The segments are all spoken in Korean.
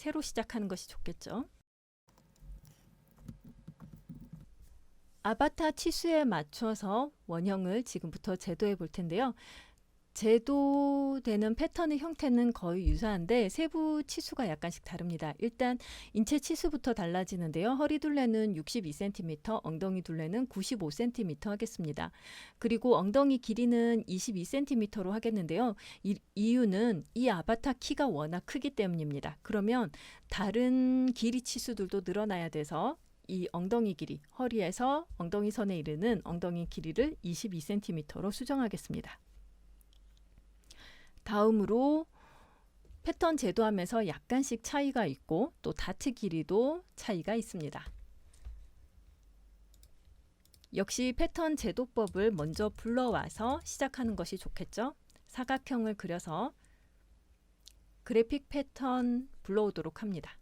새로 시작하는 것이 좋겠죠. 아바타 치수에 맞춰서 원형을 지금부터 제도해 볼 텐데요. 제도되는 패턴의 형태는 거의 유사한데 세부 치수가 약간씩 다릅니다. 일단 인체 치수부터 달라지는데요. 허리 둘레는 62cm, 엉덩이 둘레는 95cm 하겠습니다. 그리고 엉덩이 길이는 22cm로 하겠는데요. 이유는 이 아바타 키가 워낙 크기 때문입니다. 그러면 다른 길이 치수들도 늘어나야 돼서 이 엉덩이 길이, 허리에서 엉덩이 선에 이르는 엉덩이 길이를 22cm로 수정하겠습니다. 다음으로 패턴 제도하면서 약간씩 차이가 있고 또 다트 길이도 차이가 있습니다. 역시 패턴 제도법을 먼저 불러와서 시작하는 것이 좋겠죠. 사각형을 그려서 그래픽 패턴 불러오도록 합니다.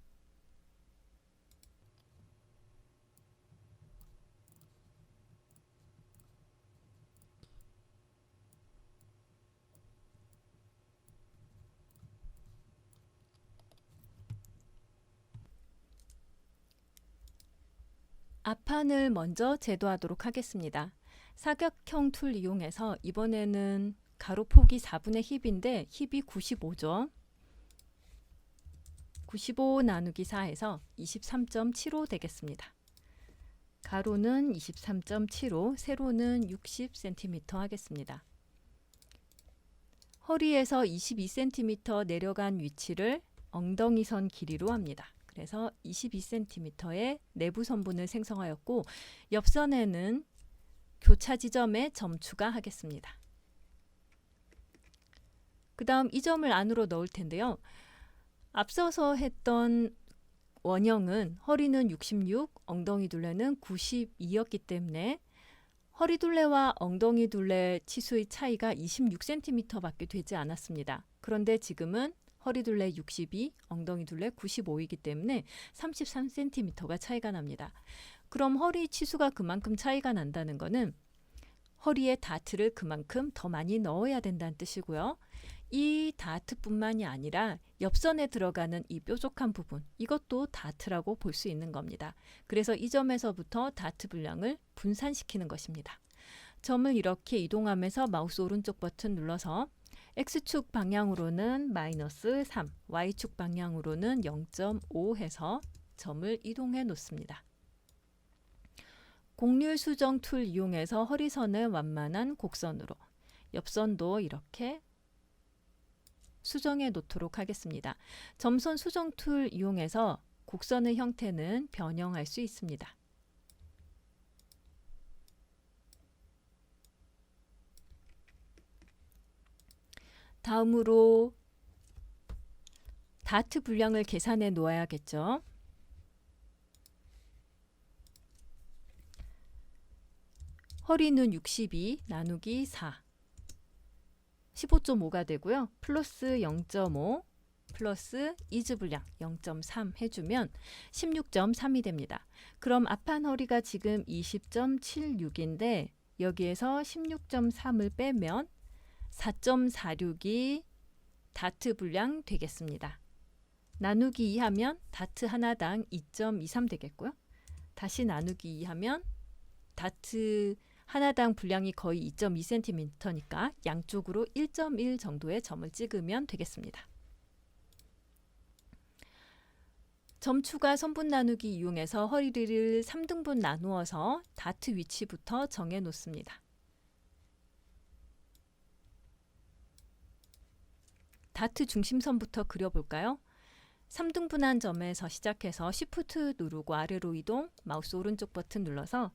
앞판을 먼저 제도하도록 하겠습니다. 사각형 툴 이용해서 이번에는 가로 폭이 4분의 힙인데 힙이 95죠. 95 나누기 4에서 23.75 되겠습니다. 가로는 23.75, 세로는 60cm 하겠습니다. 허리에서 22cm 내려간 위치를 엉덩이 선 길이로 합니다. 그래서 22cm의 내부 선분을 생성하였고 옆선에는 교차 지점에 점 추가하겠습니다. 그 다음 이 점을 안으로 넣을 텐데요. 앞서서 했던 원형은 허리는 66, 엉덩이 둘레는 92였기 때문에 허리 둘레와 엉덩이 둘레 치수의 차이가 26cm 밖에 되지 않았습니다. 그런데 지금은 허리 둘레 62, 엉덩이 둘레 95이기 때문에 33cm가 차이가 납니다. 그럼 허리 치수가 그만큼 차이가 난다는 것은 허리에 다트를 그만큼 더 많이 넣어야 된다는 뜻이고요. 이 다트뿐만이 아니라 옆선에 들어가는 이 뾰족한 부분, 이것도 다트라고 볼 수 있는 겁니다. 그래서 이 점에서부터 다트 분량을 분산시키는 것입니다. 점을 이렇게 이동하면서 마우스 오른쪽 버튼 눌러서 X축 방향으로는 마이너스 3, Y축 방향으로는 0.5 해서 점을 이동해 놓습니다. 곡률 수정 툴 이용해서 허리선을 완만한 곡선으로, 옆선도 이렇게 수정해 놓도록 하겠습니다. 점선 수정 툴 이용해서 곡선의 형태는 변형할 수 있습니다. 다음으로 다트 분량을 계산해 놓아야겠죠. 허리는 62 나누기 4, 15.5가 되고요. 플러스 0.5 플러스 이즈 분량 0.3 해주면 16.3이 됩니다. 그럼 앞판 허리가 지금 20.76인데 여기에서 16.3을 빼면 4.46이 다트 분량 되겠습니다. 나누기 2 하면 다트 하나당 2.23 되겠고요. 다시 나누기 2 하면 다트 하나당 분량이 거의 2.2cm니까 양쪽으로 1.1 정도의 점을 찍으면 되겠습니다. 점 추가 선분 나누기 이용해서 허리를 3등분 나누어서 다트 위치부터 정해 놓습니다. 다트 중심선부터 그려볼까요? 3등분한 점에서 시작해서 Shift 누르고 아래로 이동, 마우스 오른쪽 버튼 눌러서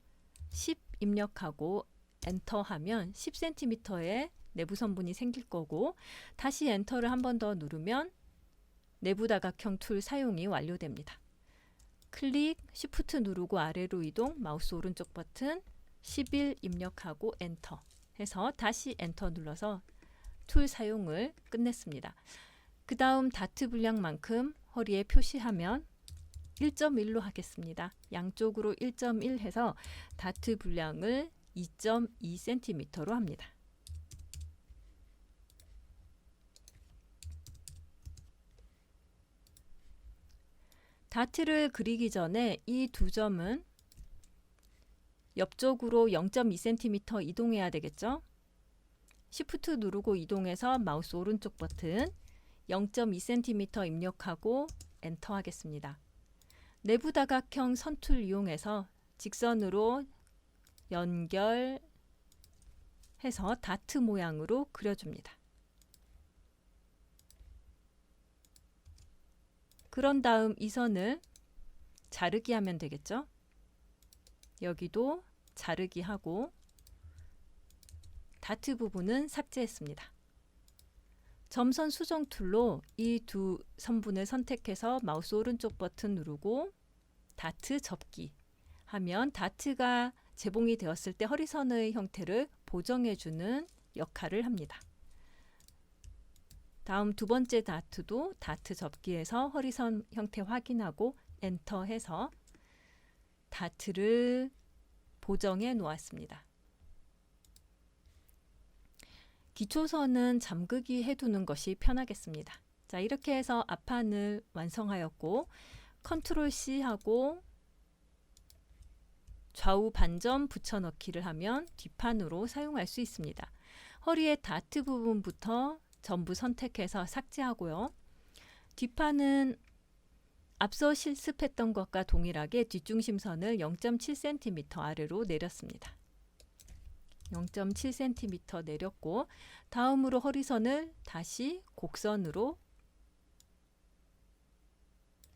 10 입력하고 엔터 하면 10cm의 내부 선분이 생길 거고 다시 엔터를 한 번 더 누르면 내부 다각형 툴 사용이 완료됩니다. 클릭, Shift 누르고 아래로 이동, 마우스 오른쪽 버튼 11 입력하고 엔터 해서 다시 엔터 눌러서 툴 사용을 끝냈습니다. 그 다음 다트 분량만큼 허리에 표시하면 1.1로 하겠습니다. 양쪽으로 1.1 해서 다트 분량을 2.2cm로 합니다. 다트를 그리기 전에 이 두 점은 옆쪽으로 0.2cm 이동해야 되겠죠? Shift 누르고 이동해서 마우스 오른쪽 버튼 0.2cm 입력하고 엔터 하겠습니다. 내부 다각형 선툴 이용해서 직선으로 연결해서 다트 모양으로 그려줍니다. 그런 다음 이 선을 자르기 하면 되겠죠? 여기도 자르기 하고 다트 부분은 삭제했습니다. 점선 수정 툴로 이 두 선분을 선택해서 마우스 오른쪽 버튼 누르고 다트 접기 하면 다트가 재봉이 되었을 때 허리선의 형태를 보정해주는 역할을 합니다. 다음 두 번째 다트도 다트 접기에서 허리선 형태 확인하고 엔터해서 다트를 보정해 놓았습니다. 기초선은 잠그기 해두는 것이 편하겠습니다. 자, 이렇게 해서 앞판을 완성하였고 컨트롤 C 하고 좌우 반점 붙여넣기를 하면 뒷판으로 사용할 수 있습니다. 허리의 다트 부분부터 전부 선택해서 삭제하고요. 뒷판은 앞서 실습했던 것과 동일하게 뒷중심선을 0.7cm 아래로 내렸습니다. 0.7cm 내렸고 다음으로 허리선을 다시 곡선으로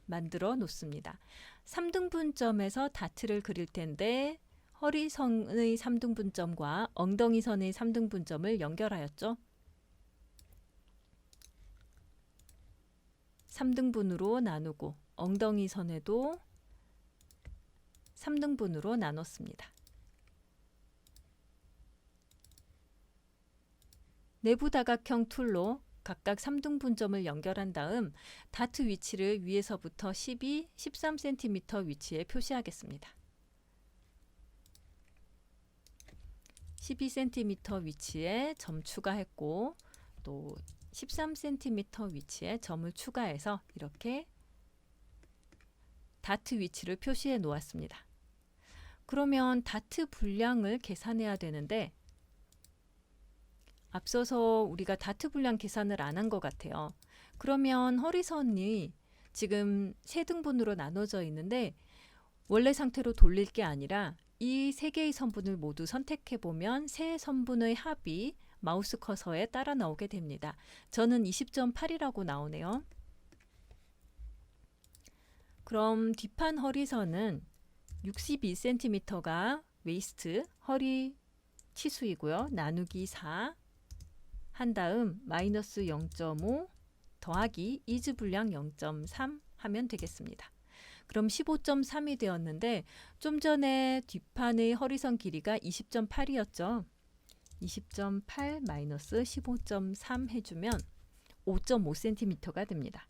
만들어 놓습니다. 3등분점에서 다트를 그릴 텐데 허리선의 3등분점과 엉덩이선의 3등분점을 연결하였죠. 3등분으로 나누고 엉덩이선에도 3등분으로 나눴습니다. 내부 다각형 툴로 각각 3등분점을 연결한 다음 다트 위치를 위에서부터 13cm 위치에 표시하겠습니다. 12cm 위치에 점 추가했고 또 13cm 위치에 점을 추가해서 이렇게 다트 위치를 표시해 놓았습니다. 그러면 다트 분량을 계산해야 되는데 앞서서 우리가 다트 분량 계산을 안 한 것 같아요. 그러면 허리선이 지금 3등분으로 나눠져 있는데 원래 상태로 돌릴 게 아니라 이 3개의 선분을 모두 선택해 보면 세 선분의 합이 마우스 커서에 따라 나오게 됩니다. 저는 20.8이라고 나오네요. 그럼 뒷판 허리선은 62cm가 웨이스트 허리 치수이고요. 나누기 4 한 다음 마이너스 0.5 더하기 이즈 분량 0.3 하면 되겠습니다. 그럼 15.3이 되었는데 좀 전에 뒷판의 허리선 길이가 20.8이었죠. 20.8 마이너스 15.3 해주면 5.5cm가 됩니다.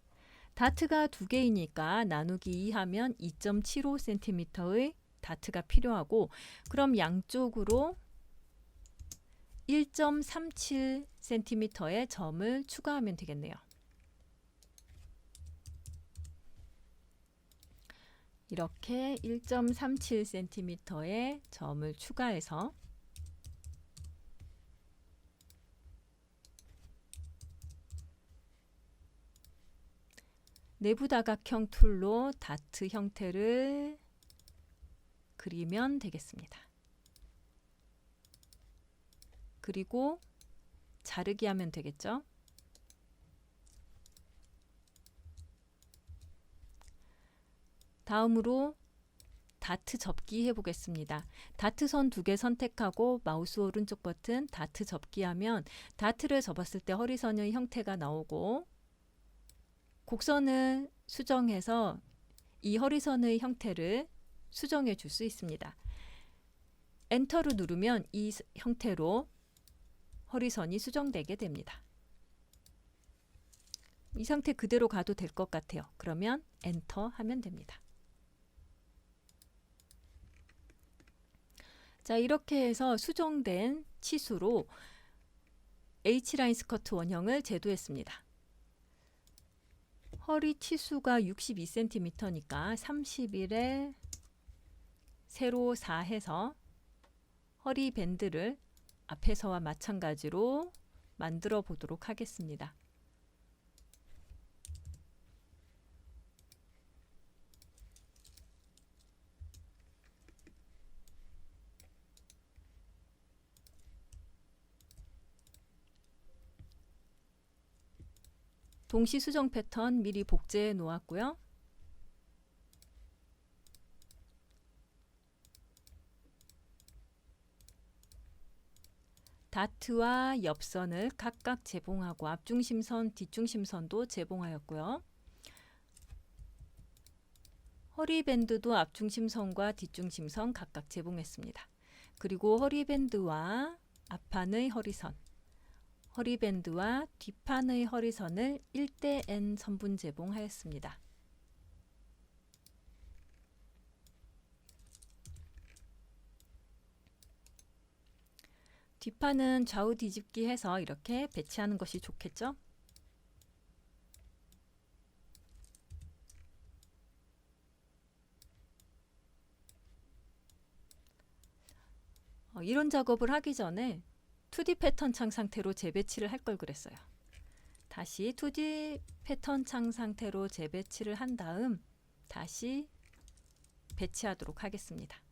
다트가 두 개이니까 나누기 2 하면 2.75cm의 다트가 필요하고 그럼 양쪽으로 1.37cm의 점을 추가하면 되겠네요. 이렇게 1.37cm의 점을 추가해서 내부 다각형 툴로 다트 형태를 그리면 되겠습니다. 그리고 자르기 하면 되겠죠. 다음으로 다트 접기 해보겠습니다. 다트 선 2개 선택하고 마우스 오른쪽 버튼 다트 접기 하면 다트를 접었을 때 허리선의 형태가 나오고 곡선을 수정해서 이 허리선의 형태를 수정해 줄 수 있습니다. 엔터를 누르면 이 형태로 허리선이 수정되게 됩니다. 이 상태 그대로 가도 될 것 같아요. 그러면 엔터 하면 됩니다. 자, 이렇게 해서 수정된 치수로 H라인 스커트 원형을 제도했습니다. 허리 치수가 62cm니까 31에 세로 4 해서 허리 밴드를 앞에서와 마찬가지로 만들어 보도록 하겠습니다. 동시 수정 패턴 미리 복제해 놓았고요. 다트와 옆선을 각각 제봉하고 앞중심선, 뒷중심선도 제봉하였고요. 허리밴드도 앞중심선과 뒷중심선 각각 제봉했습니다. 그리고 허리밴드와 앞판의 허리선, 허리밴드와 뒷판의 허리선을 1:n 선분 제봉하였습니다. 뒷판은 좌우 뒤집기 해서 이렇게 배치하는 것이 좋겠죠? 이런 작업을 하기 전에 2D 패턴 창 상태로 재배치를 할 걸 그랬어요. 다시 2D 패턴 창 상태로 재배치를 한 다음 다시 배치하도록 하겠습니다.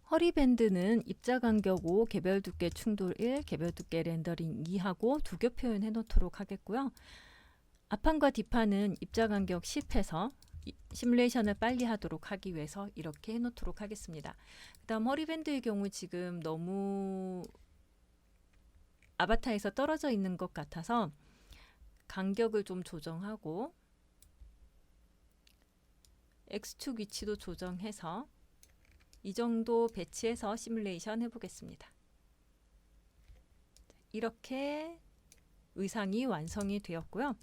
허리밴드는 입자 간격 5, 개별 두께 충돌 1, 개별 두께 렌더링 2하고 두 겹 표현해 놓도록 하겠고요. 앞판과 뒷판은 입자 간격 10 해서 시뮬레이션을 빨리 하도록 하기 위해서 이렇게 해 놓도록 하겠습니다. 그 다음 허리밴드의 경우 지금 너무 아바타에서 떨어져 있는 것 같아서 간격을 좀 조정하고 X축 위치도 조정해서 이 정도 배치해서 시뮬레이션 해보겠습니다. 이렇게 의상이 완성이 되었고요.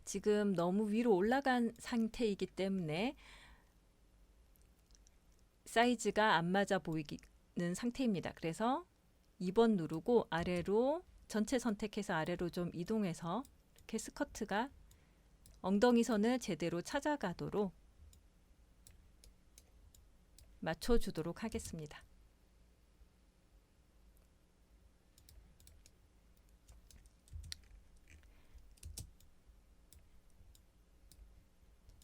지금 너무 위로 올라간 상태이기 때문에 사이즈가 안 맞아 보이는 상태입니다. 그래서 2번 누르고 아래로 전체 선택해서 아래로 좀 이동해서 이렇게 스커트가 엉덩이 선을 제대로 찾아가도록 맞춰주도록 하겠습니다.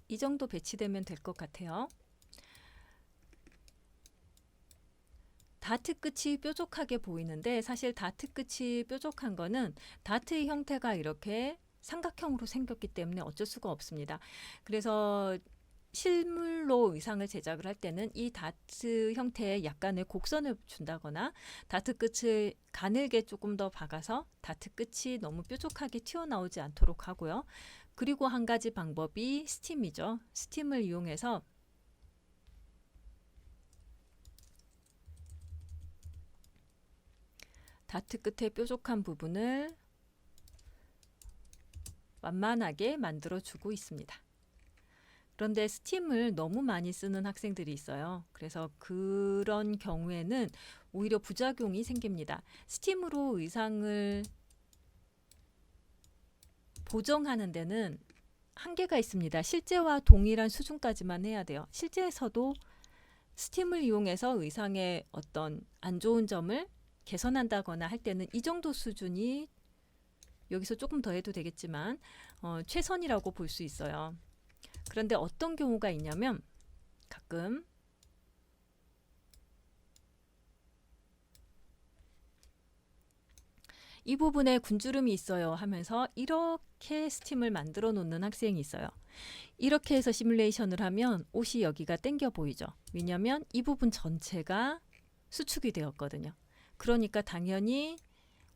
이 정도 배치되면 될 것 같아요. 다트 끝이 뾰족하게 보이는데 사실 다트 끝이 뾰족한 거는 다트의 형태가 이렇게 삼각형으로 생겼기 때문에 어쩔 수가 없습니다. 그래서 실물로 의상을 제작을 할 때는 이 다트 형태에 약간의 곡선을 준다거나 다트 끝을 가늘게 조금 더 박아서 다트 끝이 너무 뾰족하게 튀어나오지 않도록 하고요. 그리고 한 가지 방법이 스팀이죠. 스팀을 이용해서 다트 끝의 뾰족한 부분을 완만하게 만들어 주고 있습니다. 그런데 스팀을 너무 많이 쓰는 학생들이 있어요. 그래서 그런 경우에는 오히려 부작용이 생깁니다. 스팀으로 의상을 보정하는 데는 한계가 있습니다. 실제와 동일한 수준까지만 해야 돼요. 실제에서도 스팀을 이용해서 의상의 어떤 안 좋은 점을 개선한다거나 할 때는 이 정도 수준이 여기서 조금 더 해도 되겠지만 최선이라고 볼 수 있어요. 그런데 어떤 경우가 있냐면 가끔 이 부분에 군주름이 있어요 하면서 이렇게 스팀을 만들어 놓는 학생이 있어요. 이렇게 해서 시뮬레이션을 하면 옷이 여기가 땡겨 보이죠. 왜냐하면 이 부분 전체가 수축이 되었거든요. 그러니까 당연히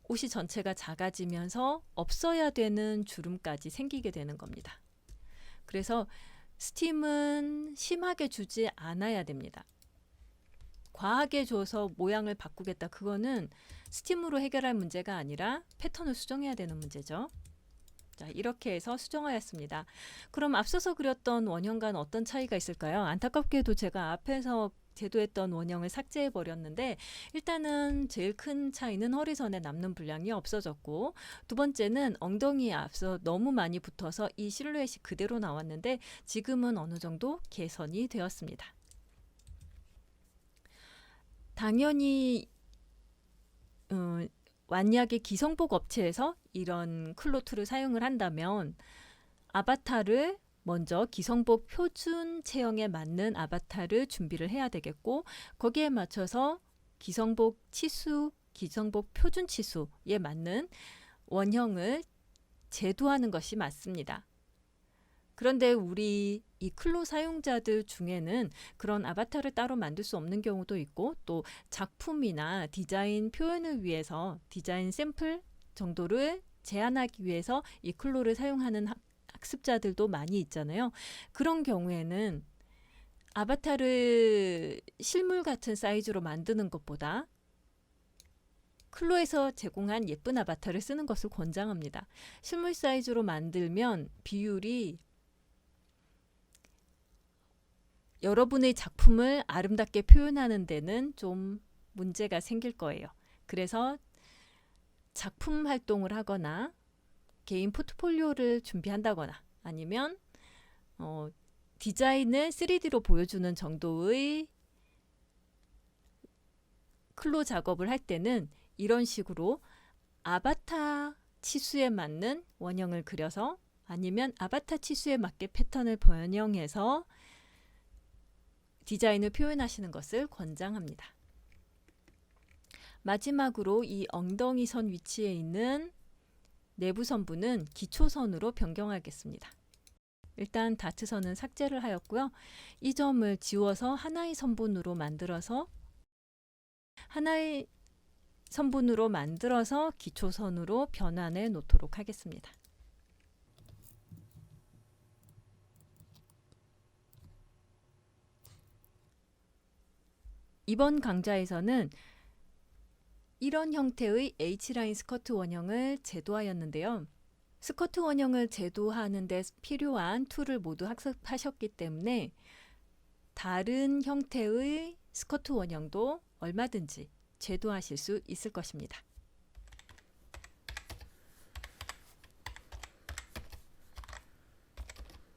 옷이 전체가 작아지면서 없어야 되는 주름까지 생기게 되는 겁니다. 그래서 스팀은 심하게 주지 않아야 됩니다. 과하게 줘서 모양을 바꾸겠다. 그거는 스팀으로 해결할 문제가 아니라 패턴을 수정해야 되는 문제죠. 자, 이렇게 해서 수정하였습니다. 그럼 앞서서 그렸던 원형과는 어떤 차이가 있을까요? 안타깝게도 제가 앞에서 제도했던 원형을 삭제해 버렸는데, 일단은 제일 큰 차이는 허리선에 남는 분량이 없어졌고, 두 번째는 엉덩이에 앞서 너무 많이 붙어서 이 실루엣이 그대로 나왔는데 지금은 어느 정도 개선이 되었습니다. 당연히 만약에 기성복 업체에서 이런 클로 툴을 사용을 한다면 아바타를 먼저 기성복 표준 체형에 맞는 아바타를 준비를 해야 되겠고, 거기에 맞춰서 기성복 치수, 기성복 표준 치수에 맞는 원형을 제도하는 것이 맞습니다. 그런데 우리 이 클로 사용자들 중에는 그런 아바타를 따로 만들 수 없는 경우도 있고, 또 작품이나 디자인 표현을 위해서 디자인 샘플 정도를 제한하기 위해서 이 클로를 사용하는 학습자들도 많이 있잖아요. 그런 경우에는 아바타를 실물 같은 사이즈로 만드는 것보다 클로에서 제공한 예쁜 아바타를 쓰는 것을 권장합니다. 실물 사이즈로 만들면 비율이 여러분의 작품을 아름답게 표현하는 데는 좀 문제가 생길 거예요. 그래서 작품 활동을 하거나 개인 포트폴리오를 준비한다거나 아니면 디자인을 3D로 보여주는 정도의 클로 작업을 할 때는 이런 식으로 아바타 치수에 맞는 원형을 그려서, 아니면 아바타 치수에 맞게 패턴을 변형해서 디자인을 표현하시는 것을 권장합니다. 마지막으로 이 엉덩이 선 위치에 있는 내부 선부는 기초선으로 변경하겠습니다. 일단 다트선은 삭제를 하였고요. 이 점을 지워서 하나의 선분으로 만들어서 기초선으로 변환해 놓도록 하겠습니다. 이번 강좌에서는 이런 형태의 H라인 스커트 원형을 제도하였는데요. 스커트 원형을 제도하는 데 필요한 툴을 모두 학습하셨기 때문에 다른 형태의 스커트 원형도 얼마든지 제도하실 수 있을 것입니다.